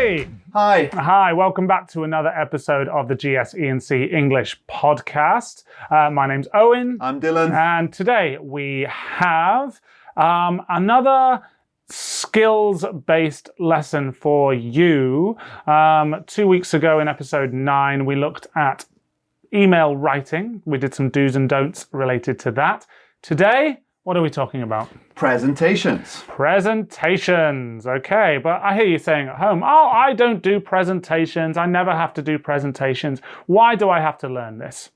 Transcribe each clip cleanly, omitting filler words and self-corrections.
Hi! Hi. Hi, welcome back to another episode of the GS English podcast. My name's Owen. I'm Dylan. And today we have another skills-based lesson for you. 2 weeks ago in episode 9, we looked at email writing. We did some do's and don'ts related to that. Today, what are we talking about? Presentations. Presentations. Okay, but I hear you saying at home, oh, I don't do presentations. I never have to do presentations. Why do I have to learn this?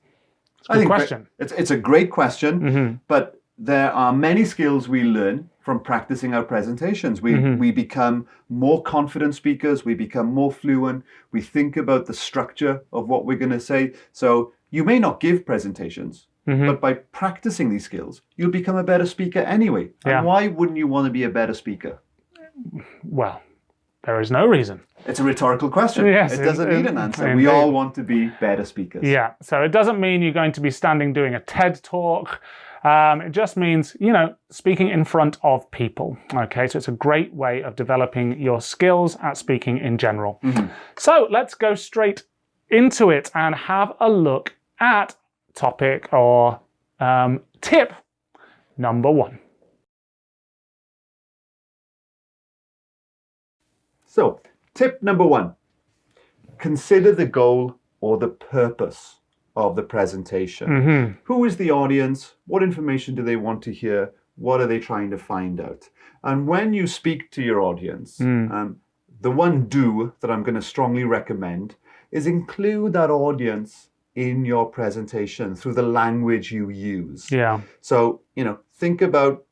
It's a good question. It's a great question, but there are many skills we learn from practicing our presentations. We become more confident speakers. We become more fluent. We think about the structure of what we're going to say. So you may not give presentations, but by practicing these skills, you'll become a better speaker anyway. And why wouldn't you want to be a better speaker? Well, there is no reason. It's a rhetorical question. Yes, it doesn't need an answer. indeed. We all want to be better speakers. Yeah, so it doesn't mean you're going to be standing doing a TED talk. It just means, speaking in front of people. Okay, so it's a great way of developing your skills at speaking in general. So let's go straight into it and have a look at topic or tip number 1. So, tip number 1, consider the goal or the purpose of the presentation. Who is the audience? What information do they want to hear? What are they trying to find out? And when you speak to your audience, the one do that I'm going to strongly recommend is include that audience in your presentation through the language you use. Yeah. So, think about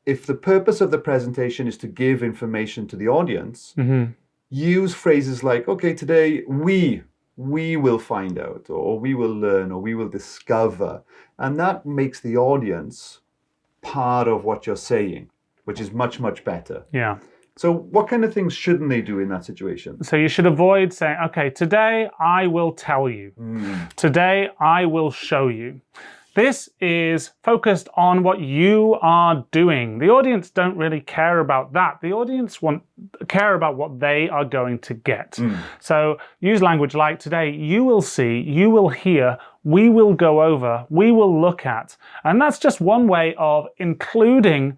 if the purpose of the presentation is to give information to the audience, use phrases like, okay, today we will find out, or we will learn, or we will discover. And that makes the audience part of what you're saying, which is much, much better. Yeah. So what kind of things shouldn't they do in that situation? So you should avoid saying, okay, today I will tell you. Today I will show you. This is focused on what you are doing. The audience don't really care about that. The audience care about what they are going to get. So use language like today, you will see, you will hear, we will go over, we will look at. And that's just one way of including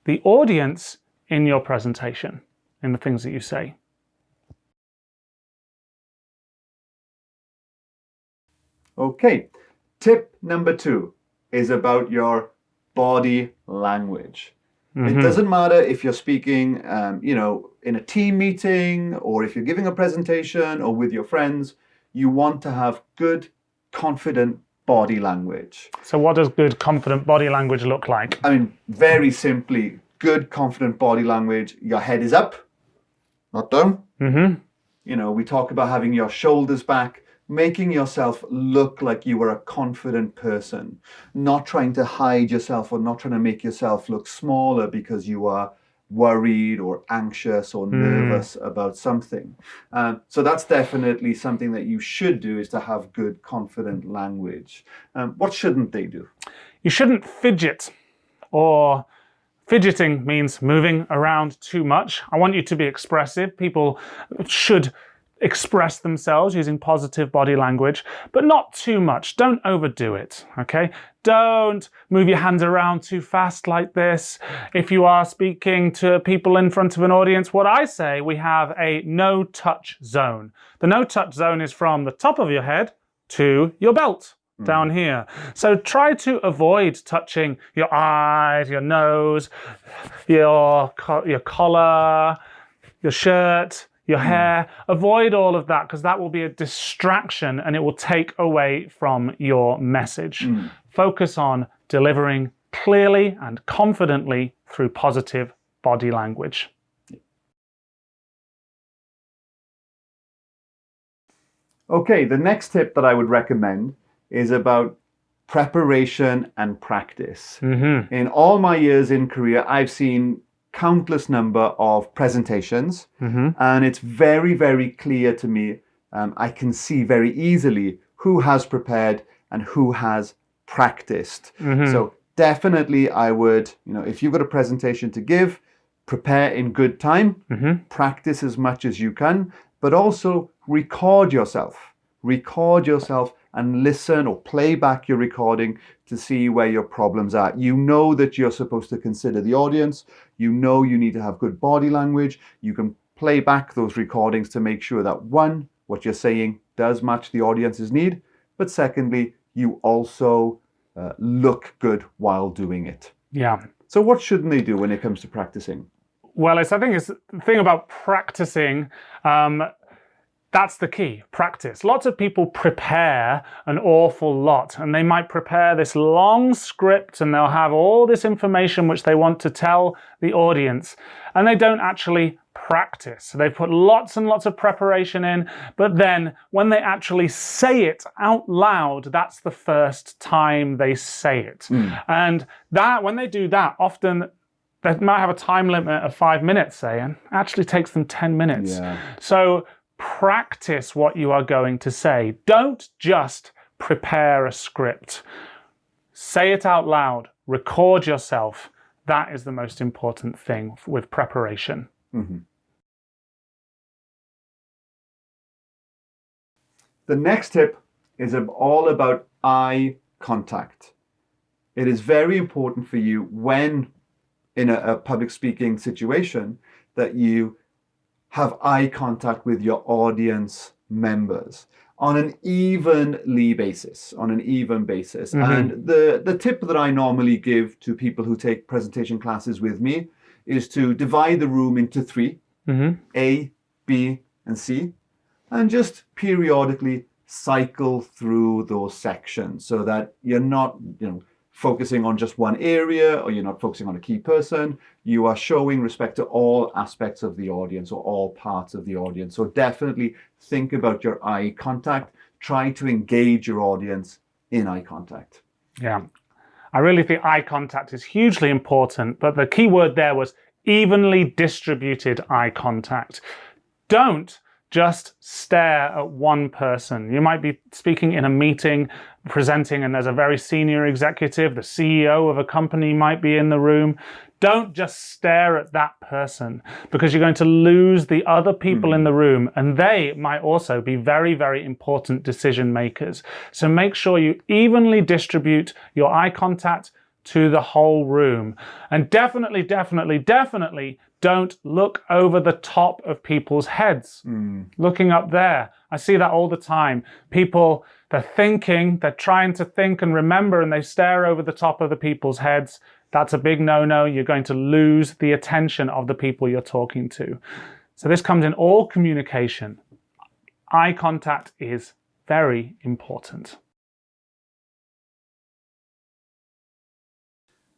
the audience in your presentation, in the things that you say. Okay. Tip number 2 is about your body language. It doesn't matter if you're speaking, in a team meeting, or if you're giving a presentation, or with your friends. You want to have good, confident body language. So what does good, confident body language look like? I mean, very simply, good, confident body language. Your head is up, not down. We talk about having your shoulders back. Making yourself look like you are a confident person, not trying to hide yourself or not trying to make yourself look smaller because you are worried or anxious or nervous about something. So that's definitely something that you should do, is to have good, confident language. What shouldn't they do? You shouldn't fidget, or fidgeting means moving around too much. I want you to be expressive. People should express themselves using positive body language, but not too much. Don't overdo it, okay? Don't move your hands around too fast like this. If you are speaking to people in front of an audience, what I say, we have a no-touch zone. The no-touch zone is from the top of your head to your belt, down here. So try to avoid touching your eyes, your nose, your collar, your shirt, your hair. Avoid all of that, because that will be a distraction and it will take away from your message. Focus on delivering clearly and confidently through positive body language. Okay, the next tip that I would recommend is about preparation and practice. In all my years in Korea, I've seen countless number of presentations, and it's very, very clear to me. I can see very easily who has prepared and who has practiced. So definitely I would, if you've got a presentation to give, prepare in good time, practice as much as you can, but also record yourself. Record yourself and listen or play back your recording to see where your problems are. You know that you're supposed to consider the audience. You know you need to have good body language. You can play back those recordings to make sure that, one, what you're saying does match the audience's need, but secondly, you also look good while doing it. Yeah. So what shouldn't they do when it comes to practicing? Well, I think it's the thing about practicing. That's the key, practice. Lots of people prepare an awful lot, and they might prepare this long script and they'll have all this information which they want to tell the audience, and they don't actually practice. They put lots and lots of preparation in, but then when they actually say it out loud, that's the first time they say it. And that, when they do that, often they might have a time limit of 5 minutes, say, and actually takes them 10 minutes. Yeah. So practice what you are going to say. Don't just prepare a script. Say it out loud. Record yourself. That is the most important thing with preparation. Mm-hmm. The next tip is all about eye contact. It is very important for you when in a public speaking situation that you have eye contact with your audience members on an even basis. Mm-hmm. And the tip that I normally give to people who take presentation classes with me is to divide the room into 3, mm-hmm. A, B, and C, and just periodically cycle through those sections so that you're not, focusing on just one area, or you're not focusing on a key person. You are showing respect to all aspects of the audience or all parts of the audience. So definitely think about your eye contact. Try to engage your audience in eye contact. Yeah, I really think eye contact is hugely important, but the key word there was evenly distributed eye contact. Don't just stare at one person. You might be speaking in a meeting, presenting, and there's a very senior executive, the CEO of a company might be in the room. Don't just stare at that person, because you're going to lose the other people in the room, and they might also be very, very important decision makers. So make sure you evenly distribute your eye contact to the whole room. And definitely don't look over the top of people's heads. Looking up there. I see that all the time. People, they're trying to think and remember, and they stare over the top of the people's heads. That's a big no-no. You're going to lose the attention of the people you're talking to. So this comes in all communication. Eye contact is very important.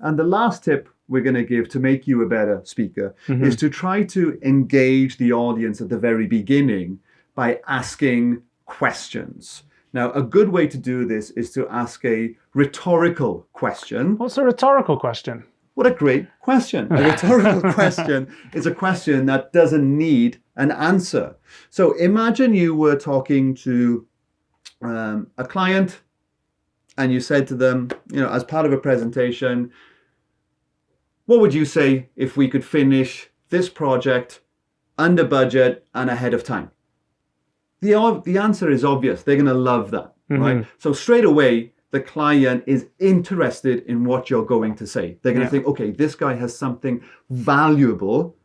And the last tip we're going to give to make you a better speaker is to try to engage the audience at the very beginning by asking questions. Now, a good way to do this is to ask a rhetorical question. What's a rhetorical question? What a great question. A rhetorical question is a question that doesn't need an answer. So imagine you were talking to a client and you said to them, as part of a presentation, what would you say if we could finish this project under budget and ahead of time? The answer is obvious. They're going to love that, right? So straight away, the client is interested in what you're going to say. They're going to think, okay, this guy has something valuable,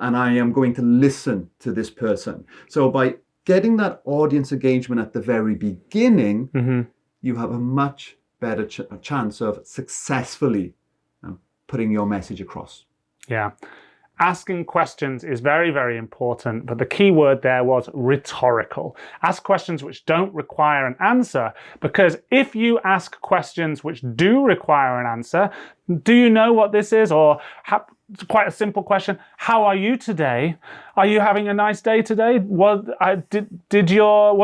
and I am going to listen to this person. So by getting that audience engagement at the very beginning, you have a much better chance of successfully putting your message across. Yeah. Asking questions is very, very important, but the key word there was rhetorical. Ask questions which don't require an answer, because if you ask questions which do require an answer, do you know what this is? Or quite a simple question, how are you today? Are you having a nice day today? Was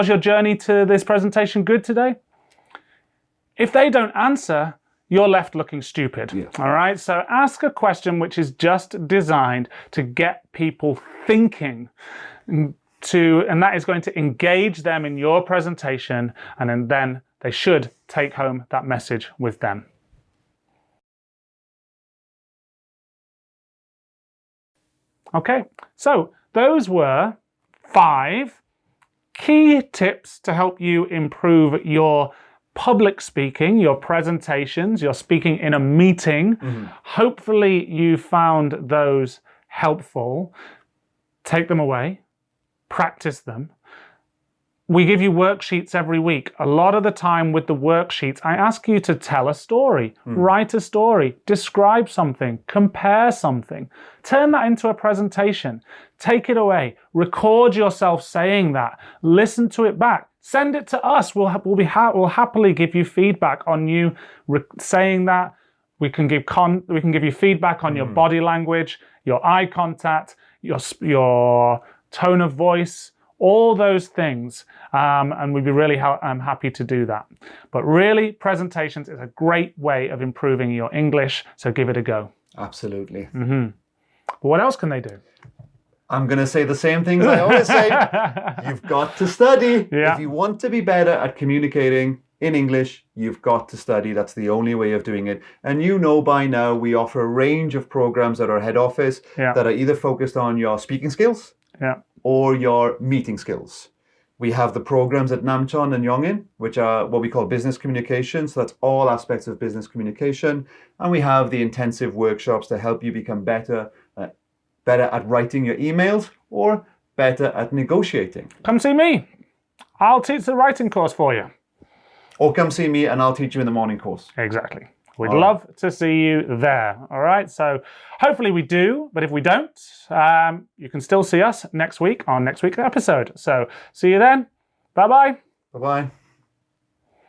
your journey to this presentation good today? If they don't answer, you're left looking stupid. Yeah. All right. So ask a question which is just designed to get people thinking, and that is going to engage them in your presentation, and then they should take home that message with them. Okay. So those were 5 key tips to help you improve your public speaking, your presentations, your speaking in a meeting. Hopefully you found those helpful. Take them away, practice them. We give you worksheets every week. A lot of the time with the worksheets, I ask you to tell a story, write a story, describe something, compare something, turn that into a presentation, take it away, record yourself saying that, listen to it back, send it to us. We'll happily give you feedback on you saying that. We can give you feedback on your body language, your eye contact, your tone of voice, all those things, and we'd be really happy to do that. But really, presentations is a great way of improving your English, so give it a go. Absolutely. But what else can they do? I'm going to say the same things I always say. You've got to study. Yeah. If you want to be better at communicating in English, you've got to study. That's the only way of doing it. And you know by now, we offer a range of programs at our head office that are either focused on your speaking skills or your meeting skills. We have the programs at Namcheon and Yongin, which are what we call business communication. So that's all aspects of business communication. And we have the intensive workshops to help you become better at writing your emails or better at negotiating. Come see me. I'll teach the writing course for you. Or come see me and I'll teach you in the morning course. Exactly. We'd love to see you there. All right. So hopefully we do. But if we don't, you can still see us next week on next week's episode. So see you then. Bye-bye. Bye-bye.